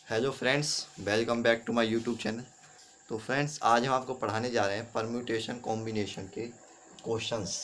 Hello friends, welcome back to my YouTube channel. तो friends, आज हम आपको पढ़ाने जा रहे हैं परम्यूटेशन कॉम्बिनेशन के क्वेश्चंस।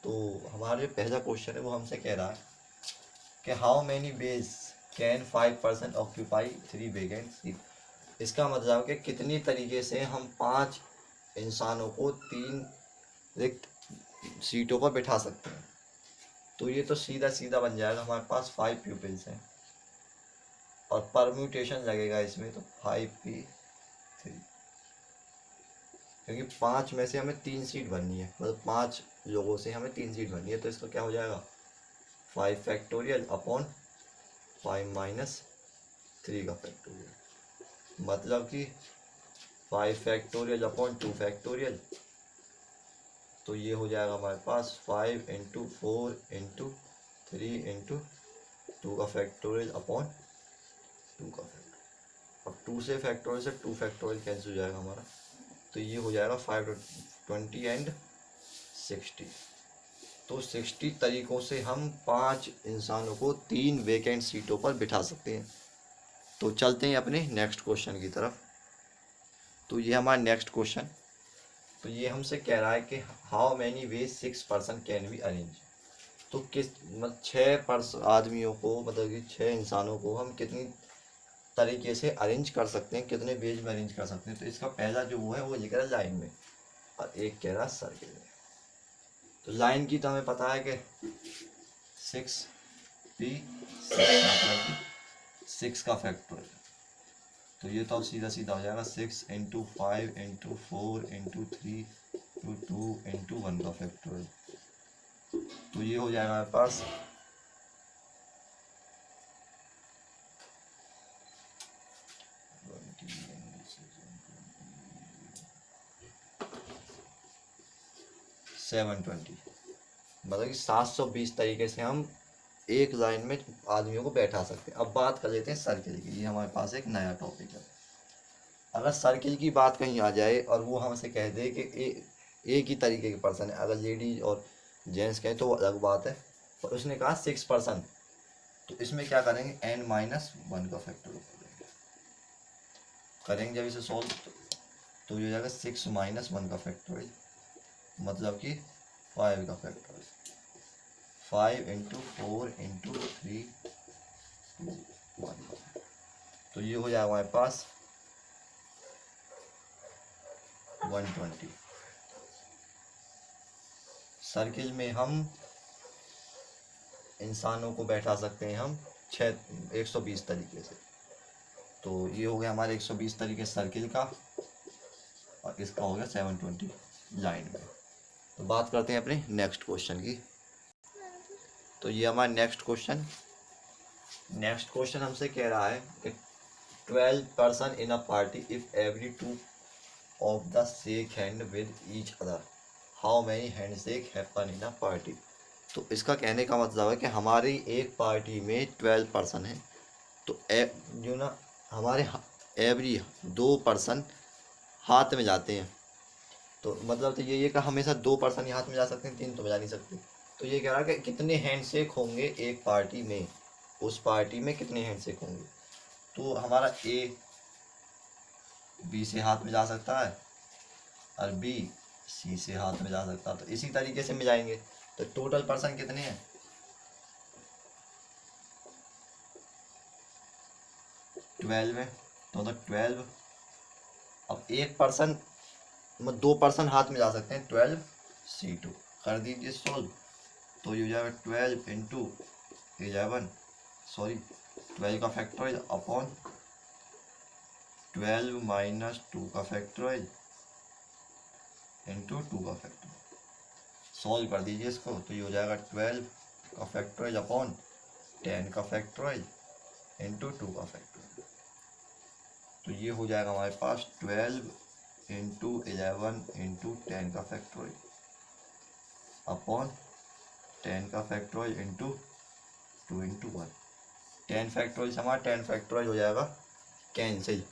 तो हमारा जो पहला क्वेश्चन है वो हमसे कह रहा है कि how many ways can 5% occupy 3 vacant seat. इसका मतलब है कि कितनी तरीके से हम 5 इंसानों को 3 रिक्त सीटों पर बिठा सकते हैं। तो ये तो सीधा सीधा बन जाएगा, हमारे पास 5 प्यूपिल्स हैं और परम्यूटेशन लगेगा इसमें, तो 5p3, क्योंकि 5 में से हमें 3 सीट भरनी है, मतलब 5 लोगों से हमें 3 सीट भरनी है। तो इसका क्या हो जाएगा 5 फैक्टोरियल अपॉन 5 माइनस 3 का फैक्टोरियल, मतलब कि 5 फैक्टोरियल अपॉन 2 फैक्टोरियल। तो ये हो जाएगा हमारे पास 5 इंटू 4 इंटू 3 इंटू 2 का फैक्टोरियल अपॉन 2 का फैक्टोरियल। अब 2 से फैक्टोरियल से 2 फैक्टोरियल कैंसिल हो जाएगा हमारा, तो ये हो जाएगा 5 20 एंड 60। तो 60 तरीक़ों से हम 5 इंसानों को 3 वेकेंट सीटों पर बिठा सकते हैं। तो चलते हैं अपने नेक्स्ट क्वेश्चन की तरफ। तो ये हमारा नेक्स्ट क्वेश्चन, तो ये हमसे कह रहा है कि how many way 6 person can be arrange. तो किस मतलब 6 आदमियों को, मतलब कि 6 इंसानों को हम कितनी तरीके से अरेंज कर सकते हैं, कितने वेज में अरेंज कर सकते हैं। तो इसका पहला जो वो है वो लिख रहा है लाइन में, और एक कह रहा है सर्किल में। तो लाइन की तो हमें पता है कि 6p6 मतलब कि 6 का फैक्टोरियल। तो ये तो अब सीधा सीधा हो जाएगा 6 into 5 into 4 into 3 into 2 into 1 का फैक्टोरियल। तो ये हो जाएगा हमारे पास 720, मतलब कि 720 तरीके से हम एक लाइन में आदमियों को बैठा सकते हैं। अब बात कर लेते हैं सर्किल की। ये हमारे पास एक नया टॉपिक है। अगर सर्किल की बात कहीं आ जाए और वो हमसे कह दे कि एक ही तरीके के पर्सन है, अगर लेडीज और जेंट्स कहें तो वो अलग बात है, और उसने कहा 6 पर्सन, तो इसमें क्या करेंगे n-1 का फैक्टर करेंगे जब इसे सॉल्व। तो ये हो जाएगा 6-1 का फैक्टोरियल, मतलब कि 5 का फैक्टोरियल। 5 into 4 into 3 2 1। तो ये हो जाएगा हमारे पास 120। सर्किल में हम इंसानों को बैठा सकते हैं हम 120 तरीके से। तो ये हो गया हमारे 120 तरीके सर्किल का, और इसका हो गया 720 लाइन में। तो बात करते हैं अपने नेक्स्ट क्वेश्चन की। तो ये हमारा नेक्स्ट क्वेश्चन हमसे कह रहा है कि 12 person in a party if every 2 of the shake hand with each other, how many hand shake happen in a party. तो इसका कहने का मतलब है कि हमारी एक पार्टी में 12 पर्सन हैं, तो जो ना हमारे एवरी 2 पर्सन हाथ में जाते हैं। तो मतलब तो ये कि हमेशा 2 पर्सन ही हाथ में जा सकते हैं, 3 तो बजा नहीं सकते। तो ये कह रहा है कि कितने हैंड शेक होंगे एक पार्टी में, उस पार्टी में कितने हैंड शेक होंगे। तो हमारा ए बी से हाथ में जा सकता है और बी सी से हाथ में जा सकता है, तो इसी तरीके से मिलाएंगे। तो टोटल पर्सन कितने हैं 12 है, तो 12। अब एक पर्सन मतलब 2 पर्सन हाथ में जा सकते हैं, 12c2 कर दीजिए सोल्व। तो ये हो जाएगा 12 इंटू 11 सॉरी 12 का फैक्टराइज अपॉन 12 माइनस 2 का फैक्टराइज इंटू 2 का फैक्टराइज। सॉल्व कर दीजिए इसको, तो ये हो जाएगा 12 का फैक्टराइज अपॉन 10 का फैक्टराइज इंटू 2 का फैक्टराइज। तो ये हो जाएगा हमारे पास 12 इंटू 11 इंटू 10 का फैक्टराइज अपॉन 10 का फैक्टराइज इंटू 2 इंटू 1। 10 फैक्टराइज हमारा 10 फैक्टराइज हो जाएगा कैंसिल,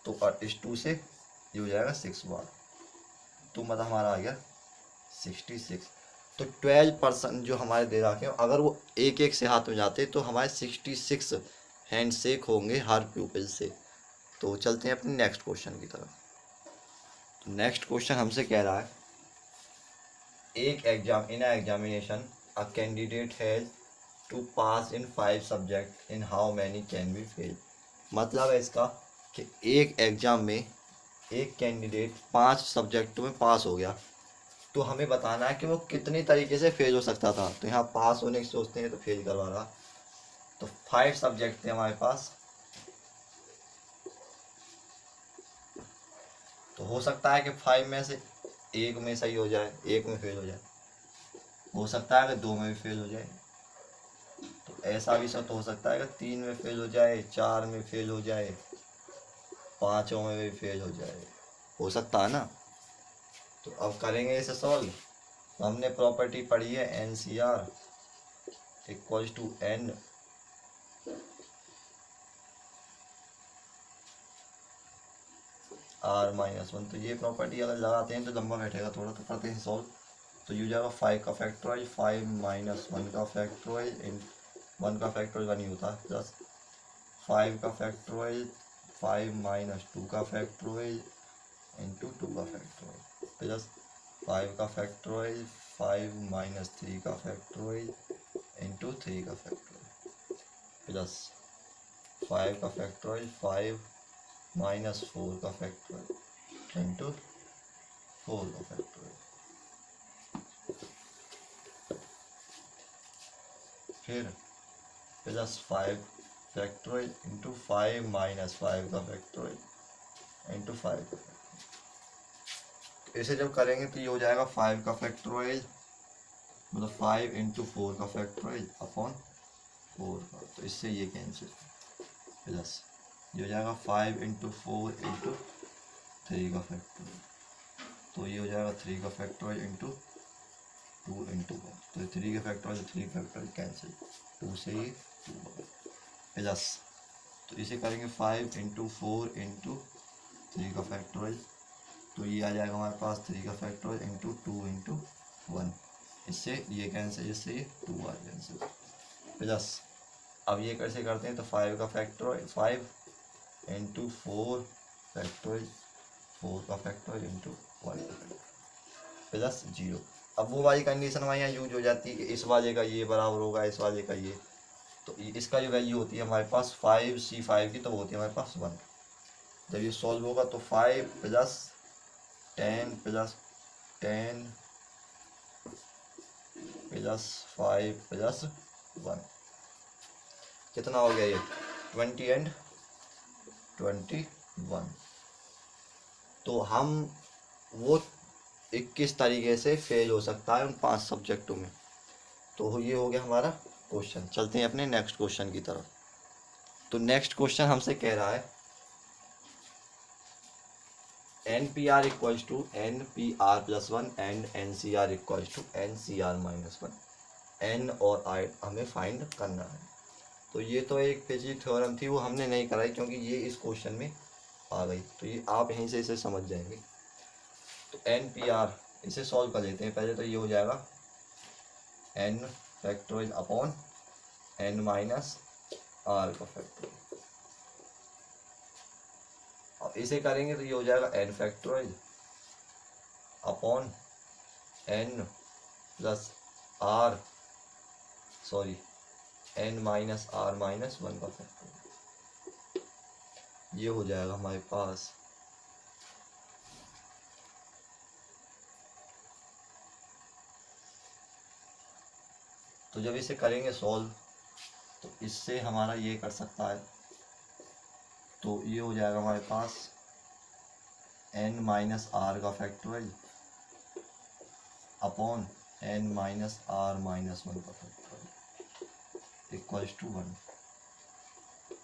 तो और इस 2 से ये हो जाएगा 6 बार, तो मतलब हमारा आ गया 66। तो 12 पर्सन जो हमारे दे रखे हैं, अगर वो एक एक से हाथ में जाते तो हमारे 66 हैंड शेक होंगे हर प्यूपिल से। तो चलते हैं अपने नेक्स्ट क्वेश्चन की तरफ। तो नेक्स्ट क्वेश्चन हमसे कह रहा है एक examination a candidate has to pass in 5 subject in how many can be fail. मतलब है इसका कि एक एग्जाम में एक कैंडिडेट 5 सब्जेक्टों में पास हो गया, तो हमें बताना है कि वो कितनी तरीके से फेल हो सकता था। तो यहाँ पास होने की सोचते हैं तो फेल करवा रहा। तो 5 सब्जेक्ट थे हमारे पास, तो हो सकता है कि 5 में से एक में सही हो जाए, एक में फेल हो सकता है कि 2 में भी फेल हो जाए। तो ऐसा भी सब तो हो सकता है कि 3 में फेल हो जाए, 4 में फेल हो जाए, 5 में भी फेल हो सकता है ना। तो अब करेंगे इसे सॉल्व। तो हमने प्रॉपर्टी पढ़ी है NCR equals to N R-1। तो ये प्रॉपर्टी अगर लगाते हैं तो लंबा बैठेगा थोड़ा, तो करते हैं सॉल्व। तो ये हो जाएगा 5 का फैक्टराइज 5 माइनस 1 का फैक्टराइज इन 1 का फैक्टराइज 1 ही होता है, प्लस 5 का फैक्टराइज 5 माइनस 2 का फैक्टराइज इंटू 2 का फैक्टराइज, प्लस 5 का फैक्टराइज 5 माइनस 3 का फैक्टराइज इंटू 3 का फैक्टराइज, प्लस 5 का फैक्टराइज 5 माइनस 4 का फैक्टराइज इंटू 4 का फैक्टराइज, फिर प्लस 5 फैक्टराइज इंटू 5 माइनस 5 का फैक्टराइज इंटू 5 का फैक्टराइज। इसे जब करेंगे तो ये हो जाएगा 5 का फैक्टराइज मतलब 5 इंटू 4 का फैक्टराइज अपॉन 4 का, तो इससे ये कैंसिल, प्लस ये हो जाएगा 5 इंटू 4 इंटू 3 का फैक्टराइज, तो ये हो जाएगा 3 का फैक्टराइज इंटू 2 इंटू 1, तो 3 का फैक्टराइज 3 फैक्टराइज कैंसिल, 2 से ये 2 प्लस, तो इसे करेंगे 5 इंटू 4 इंटू 3 का फैक्टराइज, तो ये आ जाएगा हमारे पास 3 का फैक्टराइज इंटू 2 इंटू 1, इससे ये कैंसिल, इससे ये 2 आ कैंसिल, प्लस अब ये कैसे करते हैं तो 5 का फैक्टराइज 5 इंटू 4 फैक्टराइज 4 का फैक्टराइज इंटू 1 का फैक्टराइज प्लस 0। अब वो वाली कंडीशन हमारे यहाँ यूज हो जाती है कि इस वाले का ये बराबर होगा इस वाले का ये, तो इसका जो वैल्यू होती है हमारे पास 5C5 की, तो वो होती है हमारे पास 1। जब ये सॉल्व होगा तो 5 प्लस 10 प्लस 10 प्लस 5 प्लस 1 कितना हो गया ये 20 एंड 21। तो हम वो 21 तरीके से फेल हो सकता है उन 5 सब्जेक्टों में। तो ये हो गया हमारा क्वेश्चन। चलते हैं अपने नेक्स्ट क्वेश्चन की तरफ। तो नेक्स्ट क्वेश्चन हमसे कह रहा है NPR equals to NPR plus 1 and NCR equals to NCR minus 1। N और I हमें फाइंड करना है। तो ये तो एक पिछली थ्योरम थी, वो हमने नहीं कराई क्योंकि ये इस क्वेश्चन में आ गई, तो ये आप यहीं से इसे समझ जाएंगे। तो NPR इसे सॉल्व कर लेते हैं पहले। तो ये हो जाएगा N factorise upon N minus R का फैक्टराइज, और इसे करेंगे तो ये हो जाएगा N factorise upon N plus R N minus R minus 1 का फैक्टराइज। ये हो जाएगा हमारे पास तो जब इसे करेंगे सॉल्व तो इससे हमारा ये कर सकता है, तो ये हो जाएगा हमारे पास N माइनस R का factorise upon N minus R minus 1 का फैक्टराइज इक्वल्स टू 1।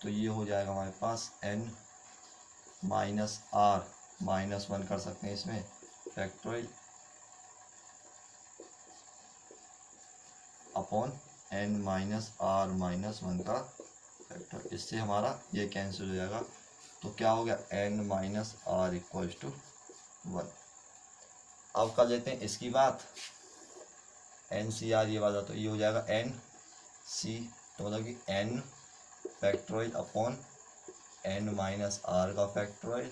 तो ये हो जाएगा हमारे पास N माइनस R माइनस 1 कर सकते हैं इसमें factorise upon N minus R minus 1 का फैक्टर, इससे हमारा ये कैंसिल हो जाएगा। तो क्या हो गया N minus R equals to 1। अब कर लेते हैं इसकी बात NCR ये वाला, तो ये हो जाएगा NC तो मतलब कि N factorial upon n minus R का फैक्टोरियल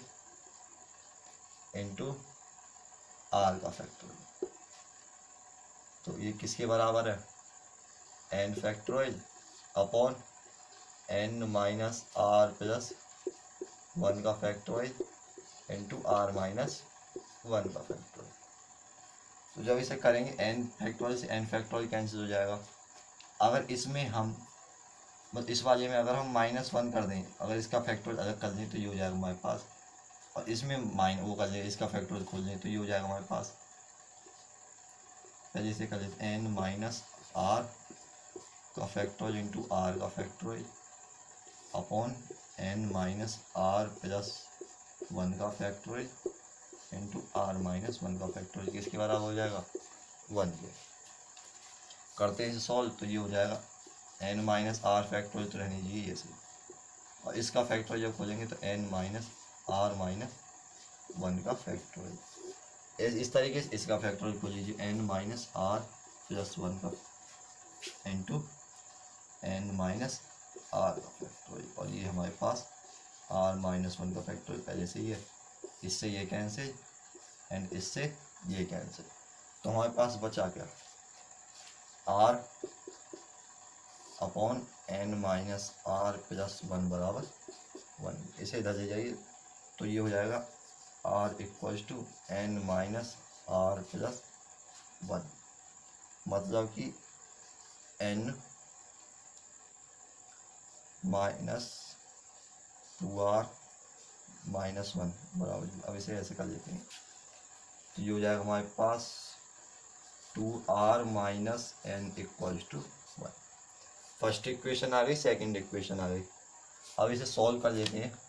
इंटू आर का फैक्टोरियल। तो ये किसके बराबर है, n factorial upon n minus R plus 1 का फैक्टोरियल इंटू आर माइनस 1 का फैक्टोरियल। तो जब इसे करेंगे n फैक्टोरियल से n फैक्टोरियल कैंसिल हो जाएगा। अगर इसमें हम बस इस वाले में अगर हम -1 कर दें, अगर इसका फैक्टोरियल अलग कर दें तो ये हो जाएगा हमारे पास, और इसमें वो कर दें इसका फैक्टोरियल खोल दें तो ये हो जाएगा हमारे पास। पहले इसे कर लेते n माइनस आर का फैक्टोरियल इंटू आर का factorial upon n minus R plus 1 का फैक्टोरियल इंटू आर माइनस 1 का फैक्टोरियल किसके बराबर हो जाएगा, 1 के। करते हैं इसे सॉल्व तो ये हो जाएगा n माइनस आर फैक्टोरियल तो रहने दीजिए ये सही, और इसका फैक्टोरियल जब खोलेंगे तो n माइनस आर माइनस 1 का फैक्टोरियल। इस तरीके से इसका फैक्टोरियल खोल लीजिए n माइनस आर प्लस 1 का इंटू n माइनस आर का फैक्टोरियल, और ये हमारे पास r माइनस 1 का फैक्टोरियल पहले से ही है। इससे ये कैंसिल एंड इससे ये कैंसिल, तो हमारे पास बचा क्या, r upon n minus R plus 1 बराबर 1। इसे इधर ले जाइए तो ये हो जाएगा r equals to n minus R plus 1, मतलब कि n माइनस 2r माइनस 1 बराबर। अब इसे ऐसे कर लेते हैं तो ये हो जाएगा हमारे पास 2r minus n equals to 1। First equation आ गई, सेकंड इक्वेशन आ गई। अब इसे सॉल्व कर लेते हैं।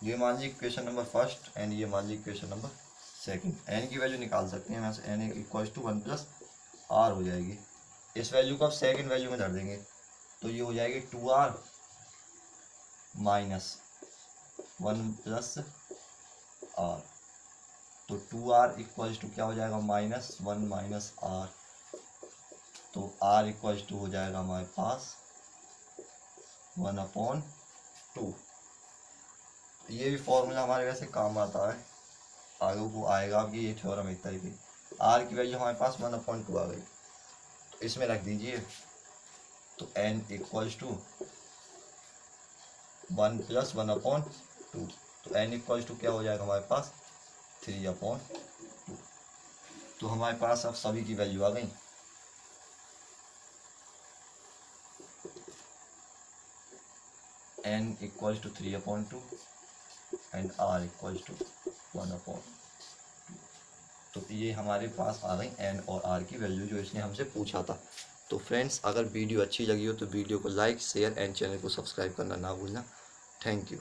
ये मान ली इक्वेशन नंबर फर्स्ट एंड ये मान ली इक्वेशन नंबर सेकंड। n की वैल्यू निकाल सकते हैं यहाँ से, n equals to 1 plus r हो जाएगी। इस वैल्यू को आप सेकंड वैल्यू में धर देंगे तो ये हो जाएगी 2r माइनस 1 प्लस r। तो 2r इक्वल्स टू क्या हो जाएगा, -1 माइनस r। तो r इक्वल्स टू हो जाएगा हमारे पास 1/2। ये भी फॉर्मूला हमारे वैसे काम आता है, आगे को आएगा अब ये थ्योरम एक तरीके। r की वैल्यू हमारे पास 1/2 आ गई, तो इसमें रख दीजिए तो n इक्वल्स टू 1 प्लस 1/2। तो n इक्वल्स टू क्या हो जाएगा हमारे पास 3/2। तो हमारे पास अब सभी की वैल्यू आ गई। n equals to 3/2 and r equals to 1/2। तो ये हमारे पास आ गई n और r की वैल्यू जो इसने हमसे पूछा था। तो फ्रेंड्स, अगर वीडियो अच्छी लगी हो तो वीडियो को लाइक शेयर एंड चैनल को सब्सक्राइब करना ना भूलना। Thank you.